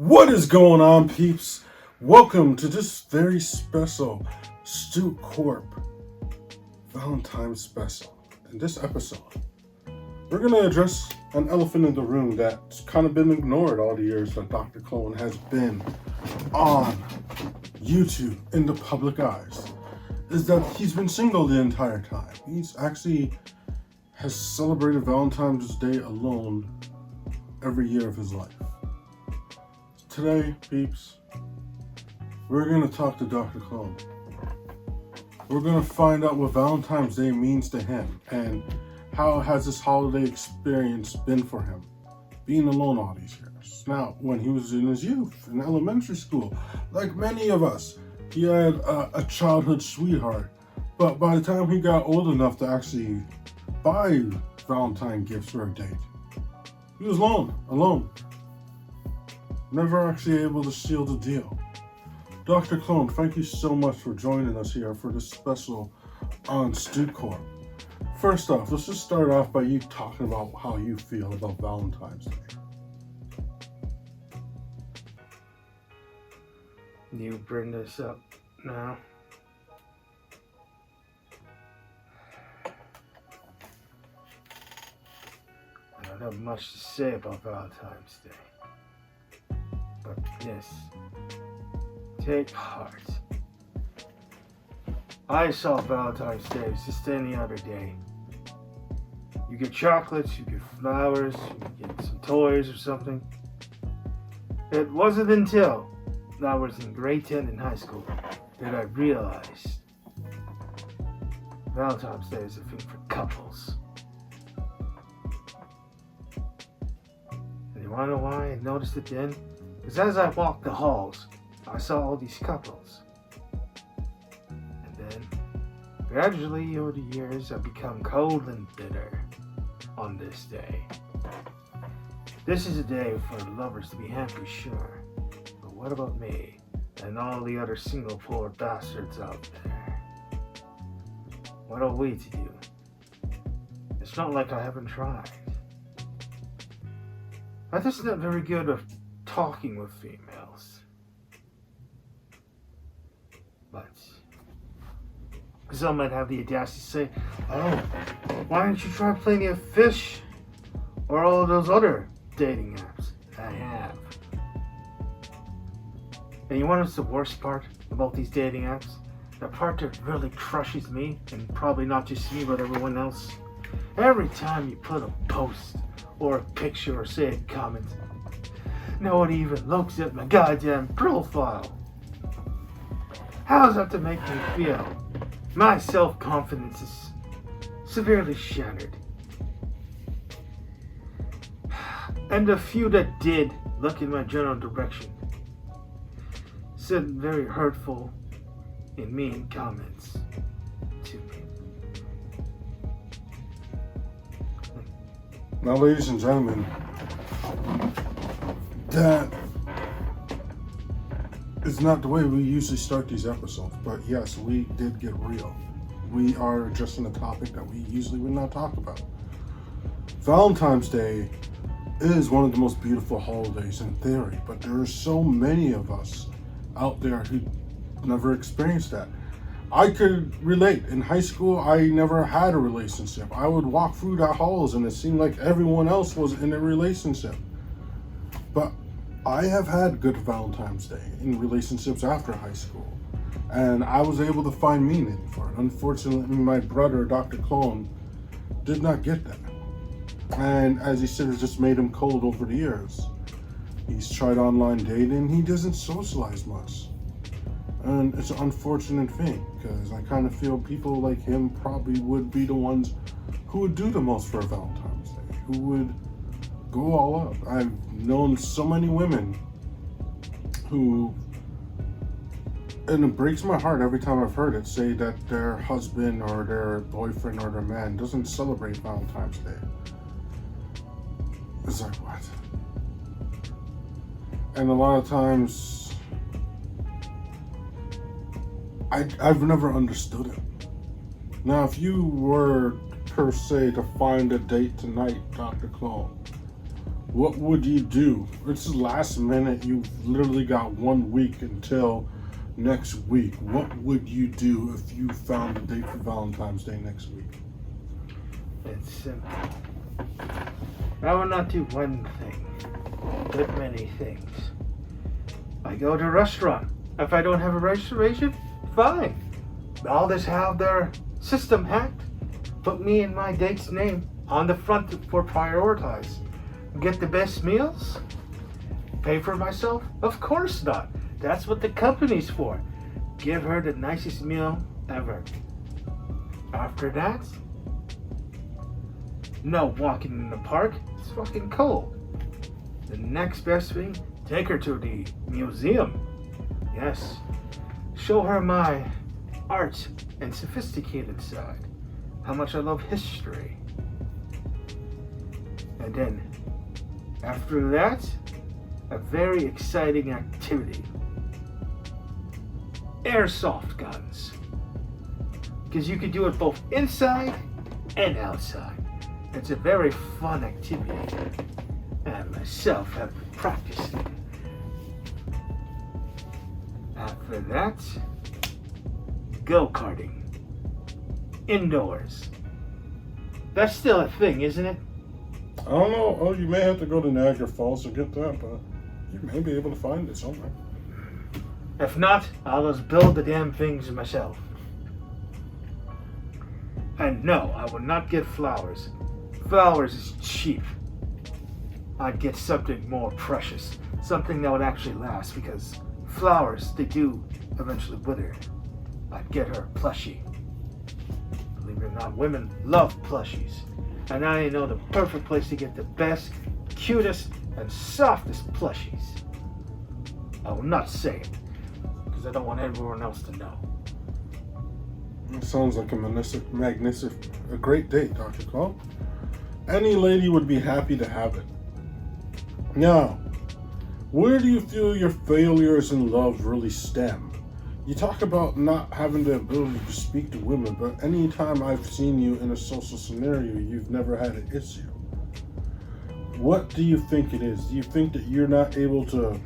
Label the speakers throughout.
Speaker 1: What is going on, peeps? Welcome to this very special Stucorp Valentine special. In this episode, we're going to address an elephant in the room that's kind of been ignored all the years that Dr. Clone has been on YouTube in the public eyes. Is that he's been single the entire time. He's actually has celebrated Valentine's Day alone every year of his life. Today, peeps, we're going to talk to Dr. Clone. We're going to find out what Valentine's Day means to him and how has this holiday experience been for him, being alone all these years. Now, when he was in his youth, in elementary school, like many of us, he had a childhood sweetheart. But by the time he got old enough to actually buy Valentine gifts for a date, he was alone. Never actually able to seal the deal. Dr. Clone, thank you so much for joining us here for this special on Stucorp. First off, let's just start off by you talking about how you feel about Valentine's Day.
Speaker 2: You bring this up now? I don't have much to say about Valentine's Day. But this, take heart. I saw Valentine's Day as just any other day. You get chocolates, you get flowers, you get some toys or something. It wasn't until I was in grade 10 in high school that I realized Valentine's Day is a thing for couples. And you wanna know why I noticed it then? Because as I walked the halls, I saw all these couples. And then, gradually over the years, I've become cold and bitter on this day. This is a day for lovers to be happy, sure. But what about me and all the other single poor bastards out there? What are we to do? It's not like I haven't tried. I'm just not very good at talking with females. But some might have the audacity to say, oh, why don't you try plenty of fish or all of those other dating apps? I have. And you want to know what's the worst part about these dating apps? The part that really crushes me, and probably not just me but everyone else. Every time you put a post or a picture or say a comment, nobody even looks at my goddamn profile. How does that to make me feel? My self-confidence is severely shattered. And the few that did look in my general direction said very hurtful and mean comments to me.
Speaker 1: Now, ladies and gentlemen, that is not the way we usually start these episodes, but yes, we did get real. We are addressing a topic that we usually would not talk about. Valentine's Day is one of the most beautiful holidays in theory, but there are so many of us out there who never experienced that. I could relate. In high school, I never had a relationship. I would walk through the halls and it seemed like everyone else was in a relationship. But I have had good Valentine's Day in relationships after high school, and I was able to find meaning for it. Unfortunately, my brother, Dr. Clone, did not get that. And as he said, it just made him cold over the years. He's tried online dating, he doesn't socialize much. And it's an unfortunate thing, because I kind of feel people like him probably would be the ones who would do the most for Valentine's Day, who would go all out. I've known so many women who, and it breaks my heart every time I've heard it, say that their husband or their boyfriend or their man doesn't celebrate Valentine's Day. It's like, what? And a lot of times, I've never understood it. Now, if you were, per se, to find a date tonight, Dr. Clone, what would you do? It's last minute. You've literally got 1 week until next week. What would you do if you found a date for Valentine's Day next week?
Speaker 2: It's simple. I will not do one thing, but many things. I go to a restaurant. If I don't have a reservation, fine. I'll just have their system hacked. Put me and my date's name on the front for prioritize. Get the best meals? Pay for myself? Of course not. That's what the company's for. Give her the nicest meal ever. After that, no walking in the park. It's fucking cold. The next best thing, take her to the museum. Yes. Show her my art and sophisticated side. How much I love history. And then, after that, a very exciting activity. Airsoft guns. Because you can do it both inside and outside. It's a very fun activity. I myself have been practicing. After that, go-karting. Indoors. That's still a thing, isn't it?
Speaker 1: I don't know. Oh, you may have to go to Niagara Falls to get that, but you may be able to find it somewhere.
Speaker 2: If not, I'll just build the damn things myself. And no, I will not get flowers. Flowers is cheap. I'd get something more precious. Something that would actually last, because flowers, they do eventually wither. I'd get her a plushie. Believe it or not, women love plushies. And I know the perfect place to get the best, cutest, and softest plushies. I will not say it, because I don't want everyone else to know.
Speaker 1: It sounds like a great date, Dr. Cole. Any lady would be happy to have it. Now, where do you feel your failures in love really stem? You talk about not having the ability to speak to women, but anytime I've seen you in a social scenario, you've never had an issue. What do you think it is? Do you think that you're not able to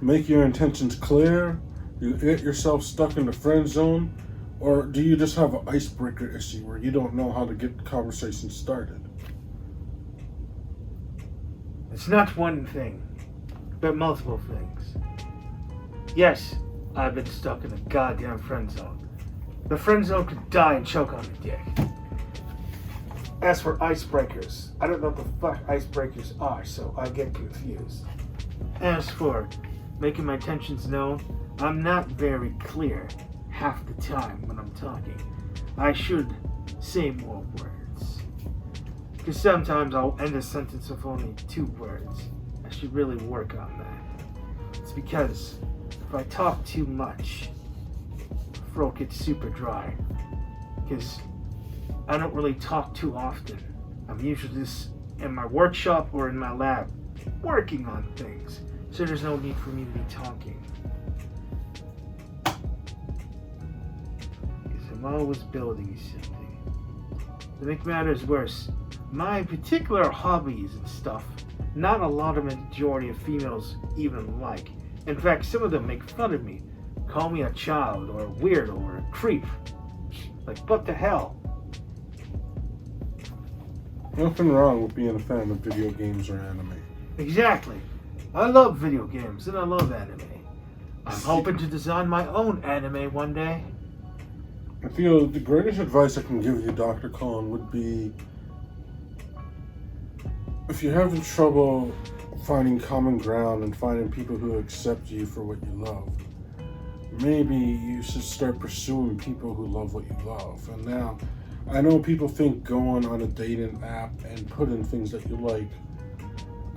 Speaker 1: make your intentions clear? You get yourself stuck in the friend zone? Or do you just have an icebreaker issue where you don't know how to get the conversation started?
Speaker 2: It's not one thing, but multiple things. Yes, I've been stuck in a goddamn friend zone. The friend zone could die and choke on a dick. As for icebreakers, I don't know what the fuck icebreakers are, so I get confused. As for making my intentions known, I'm not very clear half the time when I'm talking. I should say more words. Because sometimes I'll end a sentence with only 2 words. I should really work on that. It's because if I talk too much, my throat gets super dry. Because I don't really talk too often. I'm usually just in my workshop or in my lab working on things. So there's no need for me to be talking. Because I'm always building something. To make matters worse, my particular hobbies and stuff, not a lot of majority of females even like. In fact, some of them make fun of me, call me a child or a weirdo or a creep. Like, what the hell?
Speaker 1: Nothing wrong with being a fan of video games or anime.
Speaker 2: Exactly. I love video games and I love anime. I'm hoping to design my own anime one day.
Speaker 1: I feel the greatest advice I can give you, Dr. Cullen, would be if you're having trouble finding common ground and finding people who accept you for what you love, maybe you should start pursuing people who love what you love. And now, I know people think going on a dating app and putting things that you like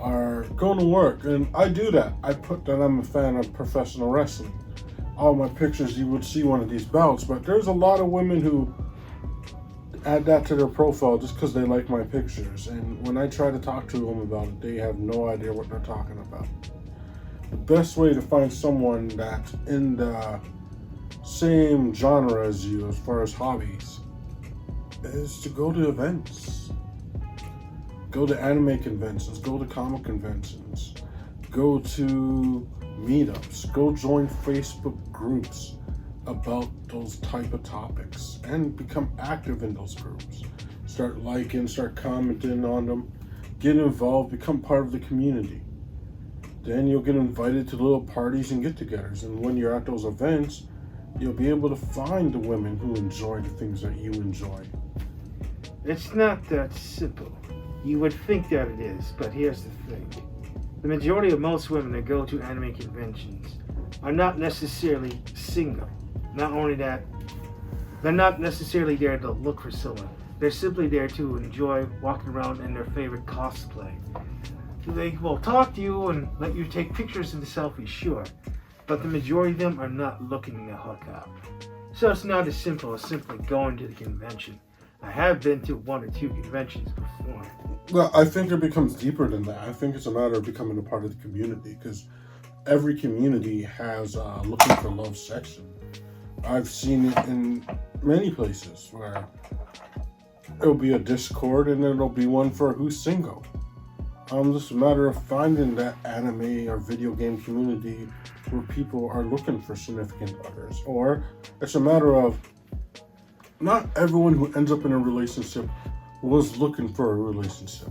Speaker 1: are going to work, and I do that. I put that I'm a fan of professional wrestling. All my pictures, you would see one of these belts, but there's a lot of women who add that to their profile just because they like my pictures, and when I try to talk to them about it, they have no idea what they're talking about. The best way to find someone that's in the same genre as you as far as hobbies is to go to events. Go to anime conventions, go to comic conventions, go to meetups, go join Facebook groups about those type of topics and become active in those groups. Start liking, start commenting on them, get involved, become part of the community. Then you'll get invited to little parties and get-togethers, and when you're at those events, you'll be able to find the women who enjoy the things that you enjoy.
Speaker 2: It's not that simple. You would think that it is, but here's the thing. The majority of most women that go to anime conventions are not necessarily single. Not only that, they're not necessarily there to look for someone. They're simply there to enjoy walking around in their favorite cosplay. They will talk to you and let you take pictures and selfies, sure, but the majority of them are not looking to hook up. So it's not as simple as simply going to the convention. I have been to 1 or 2 conventions before.
Speaker 1: Well, I think it becomes deeper than that. I think it's a matter of becoming a part of the community, because every community has a looking for love section. I've seen it in many places where it'll be a Discord and it'll be one for who's single. Just a matter of finding that anime or video game community where people are looking for significant others. Or it's a matter of not everyone who ends up in a relationship was looking for a relationship.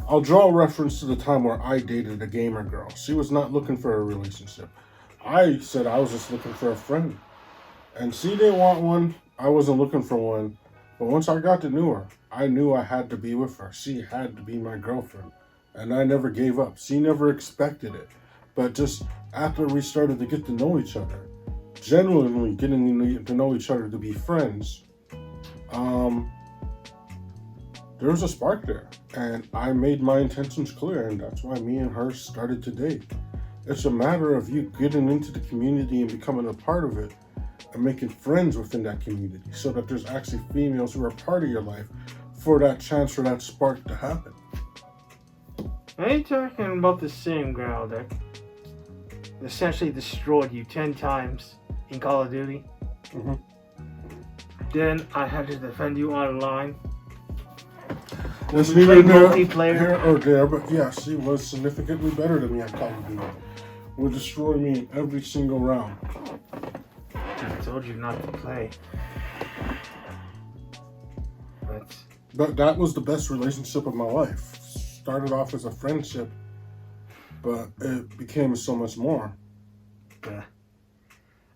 Speaker 1: I'll draw a reference to the time where I dated a gamer girl. She was not looking for a relationship. I said I was just looking for a friend. And she didn't want one. I wasn't looking for one. But once I got to know her, I knew I had to be with her. She had to be my girlfriend. And I never gave up. She never expected it. But just after we started to get to know each other, genuinely getting to know each other to be friends, there was a spark there. And I made my intentions clear, and that's why me and her started to date. It's a matter of you getting into the community and becoming a part of it and making friends within that community so that there's actually females who are part of your life for that chance for that spark to happen.
Speaker 2: Are you talking about the same girl that essentially destroyed you 10 times in Call of Duty?
Speaker 1: Mm-hmm.
Speaker 2: Then I had to defend you online.
Speaker 1: It's
Speaker 2: We
Speaker 1: neither
Speaker 2: multiplayer.
Speaker 1: here or there, but yeah, she was significantly better than me at Call of Duty. Would destroy me in every single round.
Speaker 2: I told you not to play.
Speaker 1: But that was the best relationship of my life. Started off as a friendship, but it became so much more.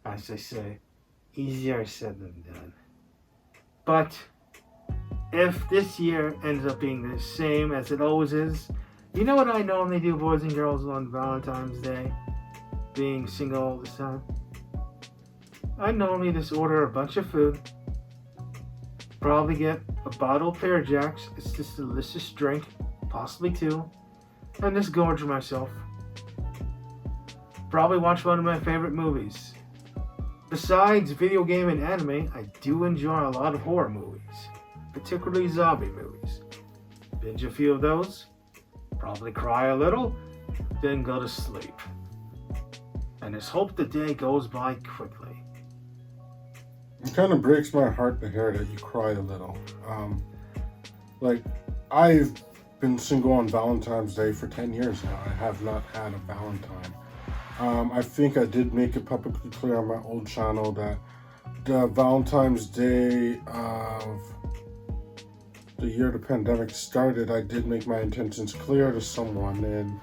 Speaker 2: As I say, easier said than done. But if this year ends up being the same as it always is, you know what I normally do, boys and girls, on Valentine's Day? Being single all this time? I normally just order a bunch of food, probably get a bottle of Pear Jacks, it's this delicious drink, possibly 2, and just gorge myself. Probably watch one of my favorite movies. Besides video game and anime, I do enjoy a lot of horror movies, particularly zombie movies. Binge a few of those, probably cry a little, then go to sleep. And just hope the day goes by quickly.
Speaker 1: It kind of breaks my heart to hear that you cry a little. I've been single on Valentine's Day for 10 years now. I have not had a Valentine. I think I did make it publicly clear on my old channel that the Valentine's Day of the year the pandemic started, I did make my intentions clear to someone, and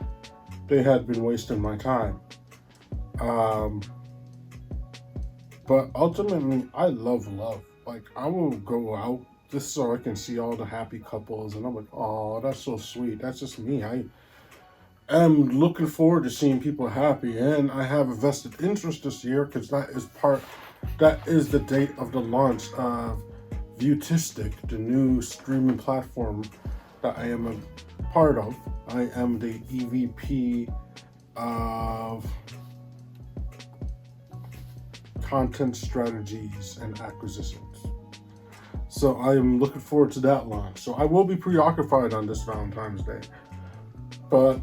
Speaker 1: they had been wasting my time. But ultimately, I love love. Like, I will go out just so I can see all the happy couples, and I'm like, oh, that's so sweet. That's just me. I am looking forward to seeing people happy, and I have a vested interest this year because that is the date of the launch of Viewtistic, the new streaming platform that I am a part of. I am the EVP of content strategies and acquisitions. So I am looking forward to that launch. So I will be preoccupied on this Valentine's Day. But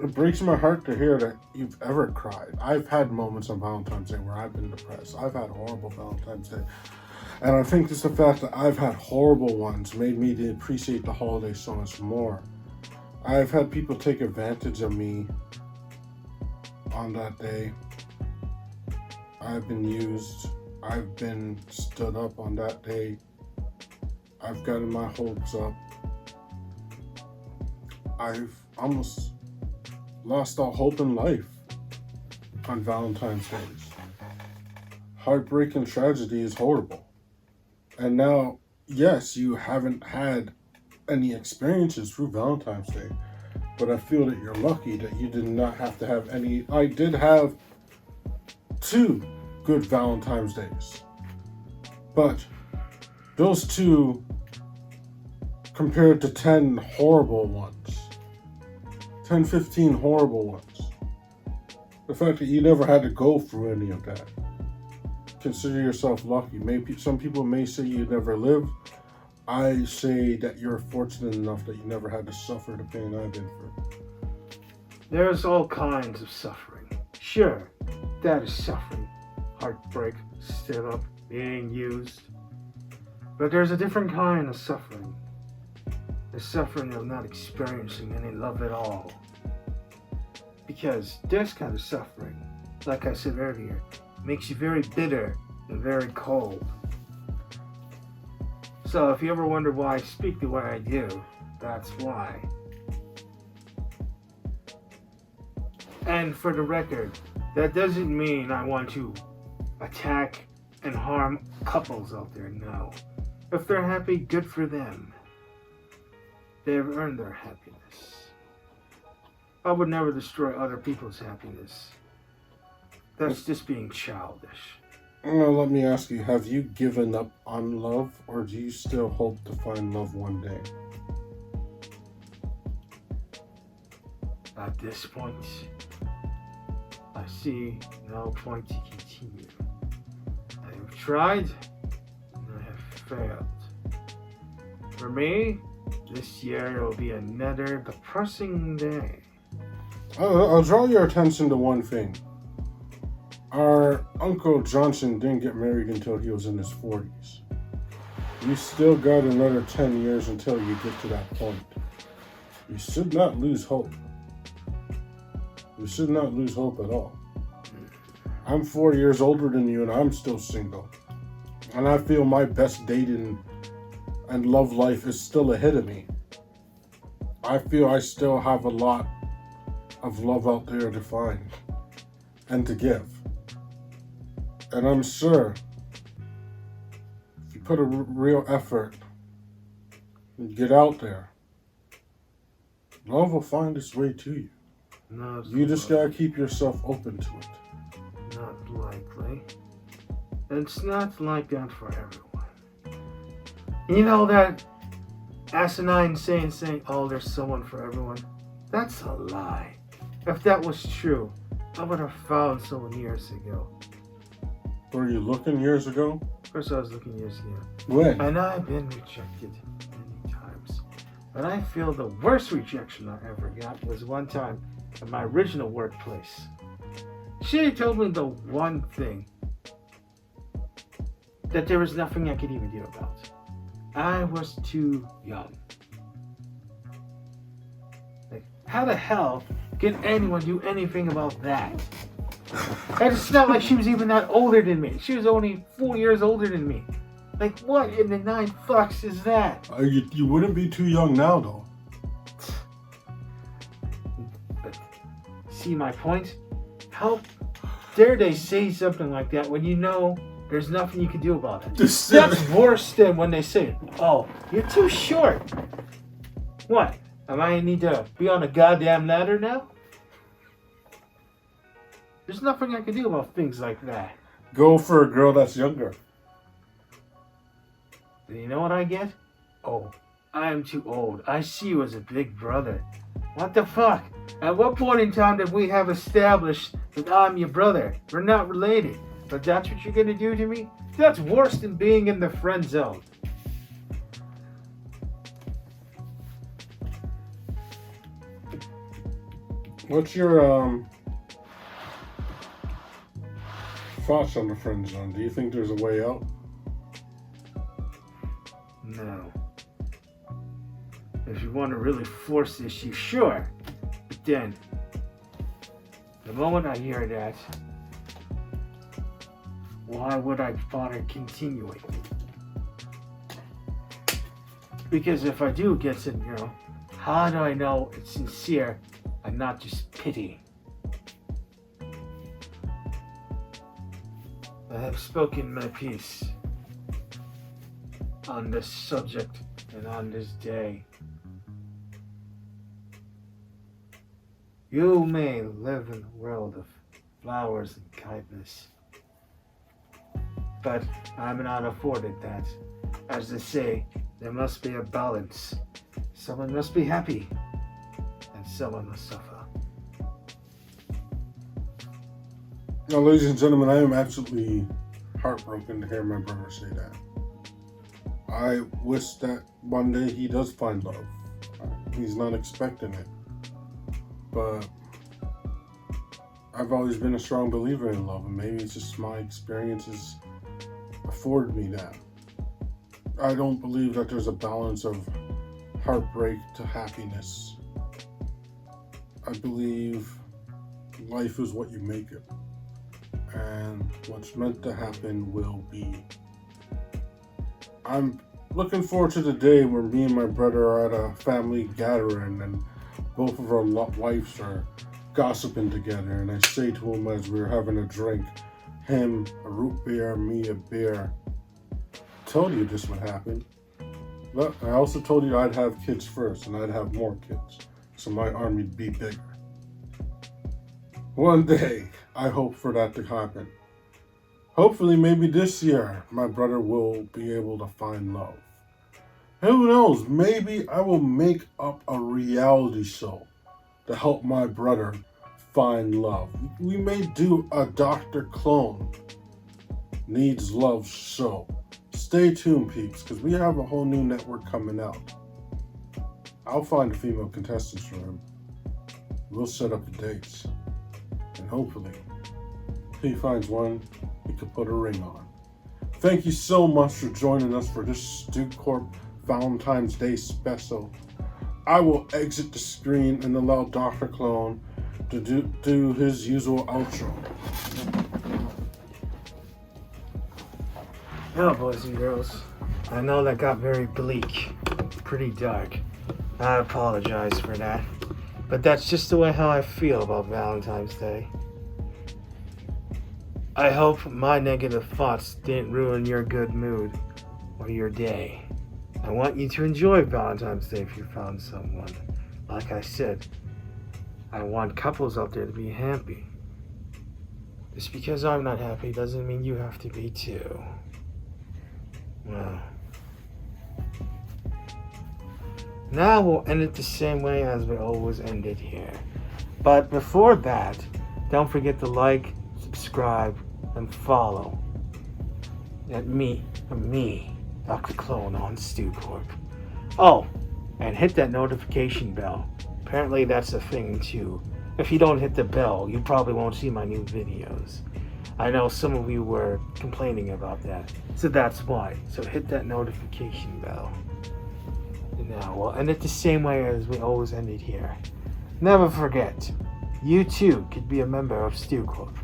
Speaker 1: it breaks my heart to hear that you've ever cried. I've had moments on Valentine's Day where I've been depressed. I've had horrible Valentine's Day. And I think just the fact that I've had horrible ones made me to appreciate the holiday so much more. I've had people take advantage of me on that day. I've been used. I've been stood up on that day. I've gotten my hopes up. I've almost lost all hope in life on Valentine's Days. Heartbreak and tragedy is horrible. And now, yes, you haven't had any experiences through Valentine's Day, but I feel that you're lucky that you did not have to have any. I did have 2 good Valentine's Days, but those 2 compared to 10 horrible ones, 10, 15 horrible ones. The fact that you never had to go through any of that. Consider yourself lucky. Maybe some people may say you never lived. I say that you're fortunate enough that you never had to suffer the pain I've been through.
Speaker 2: There's all kinds of suffering. Sure, that is suffering. Heartbreak, stood up, being used. But there's a different kind of suffering. The suffering of not experiencing any love at all. Because this kind of suffering, like I said earlier, makes you very bitter and very cold. So if you ever wonder why I speak the way I do, that's why. And for the record, that doesn't mean I want to attack and harm couples out there, no. If they're happy, good for them. They've earned their happiness. I would never destroy other people's happiness. That's just being childish.
Speaker 1: Well, let me ask you, have you given up on love, or do you still hope to find love one day?
Speaker 2: At this point, I see no point to continue. I have tried, and I have failed. For me, this year will be another depressing day.
Speaker 1: I'll draw your attention to one thing. Our Uncle Johnson didn't get married until he was in his 40s. You still got another 10 years until you get to that point. You should not lose hope. You should not lose hope at all. I'm 4 years older than you and I'm still single. And I feel my best dating and love life is still ahead of me. I feel I still have a lot of love out there to find and to give. And I'm sure if you put a real effort and get out there, love will find its way to you.
Speaker 2: Not
Speaker 1: You just
Speaker 2: likely.
Speaker 1: gotta keep yourself open to it.
Speaker 2: Not likely. It's not like that for everyone. You know that asinine saying, oh, there's someone for everyone? That's a lie. If that was true, I would have found someone years ago.
Speaker 1: Were you looking years ago?
Speaker 2: Of course I was looking years ago.
Speaker 1: When?
Speaker 2: And I've been rejected many times. But I feel the worst rejection I ever got was one time at my original workplace. She told me the one thing that there was nothing I could even do about. I was too young. Like, how the hell can anyone do anything about that? And it's not like she was even that older than me. She was only 4 years older than me. Like, what in the 9 fucks is that?
Speaker 1: You wouldn't be too young now, though.
Speaker 2: But see my point? How dare they say something like that when you know there's nothing you can do about it? That's worse than when they say, oh, you're too short. What? Am I need to be on a goddamn ladder now? There's nothing I can do about things like that.
Speaker 1: Go for a girl that's younger.
Speaker 2: Do you know what I get? Oh, I'm too old. I see you as a big brother. What the fuck? At what point in time did we have established that I'm your brother? We're not related. But that's what you're gonna do to me? That's worse than being in the friend zone.
Speaker 1: What's your thoughts on the friend zone? Do you think there's a way out?
Speaker 2: no. If you want to really force the issue, sure. But then, the moment I hear that, why would I bother continuing? Because if I do get it, how do I know it's sincere and not just pity? I have spoken my piece on this subject and on this day. You may live in a world of flowers and kindness, but I'm not afforded that. As they say, there must be a balance. Someone must be happy, and someone must suffer.
Speaker 1: Now, ladies and gentlemen, I am absolutely heartbroken to hear my brother say that. I wish that one day he does find love. He's not expecting it. But I've always been a strong believer in love, and maybe it's just my experiences afford me that. I don't believe that there's a balance of heartbreak to happiness. I believe life is what you make it, and what's meant to happen will be. I'm looking forward to the day where me and my brother are at a family gathering and both of our wives are gossiping together, and I say to him as we're having a drink, him a root beer, me a beer. Told you this would happen. But I also told you I'd have kids first, and I'd have more kids, so my army'd be bigger. One day, I hope for that to happen. Hopefully, maybe this year, my brother will be able to find love. Who knows, maybe I will make up a reality show to help my brother find love. We may do a Dr. Clone Needs Love show. Stay tuned, peeps, because we have a whole new network coming out. I'll find a female contestant for him. We'll set up the dates. And hopefully, if he finds one, he can put a ring on. Thank you so much for joining us for this Stucorp Valentine's Day special. I will exit the screen and allow Dr. Clone to do his usual outro.
Speaker 2: Now, boys and girls, I know that got very bleak, pretty dark. I apologize for that, but that's just the way how I feel about Valentine's Day. I hope my negative thoughts didn't ruin your good mood or your day. I want you to enjoy Valentine's Day if you found someone. Like I said, I want couples out there to be happy. Just because I'm not happy doesn't mean you have to be too. Well, now we'll end it the same way as we always end it here. But before that, don't forget to like, subscribe, and follow at me, Dr. Clone on Stucorp. Oh, and hit that notification bell. Apparently that's a thing too. If you don't hit the bell, you probably won't see my new videos. I know some of you were complaining about that, so that's why. So hit that notification bell. And now we'll end it the same way as we always end it here. Never forget, you too could be a member of Stucorp,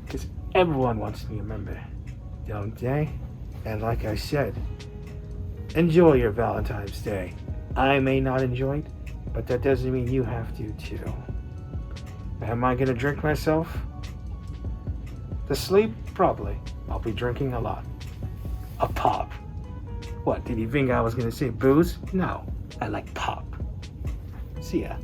Speaker 2: because everyone wants to be a member, don't they? And like I said, enjoy your Valentine's Day. I may not enjoy it, but that doesn't mean you have to too. Am I gonna drink myself to sleep? Probably. I'll be drinking a lot. A pop. What, did you think I was gonna say booze? No, I like pop. See ya.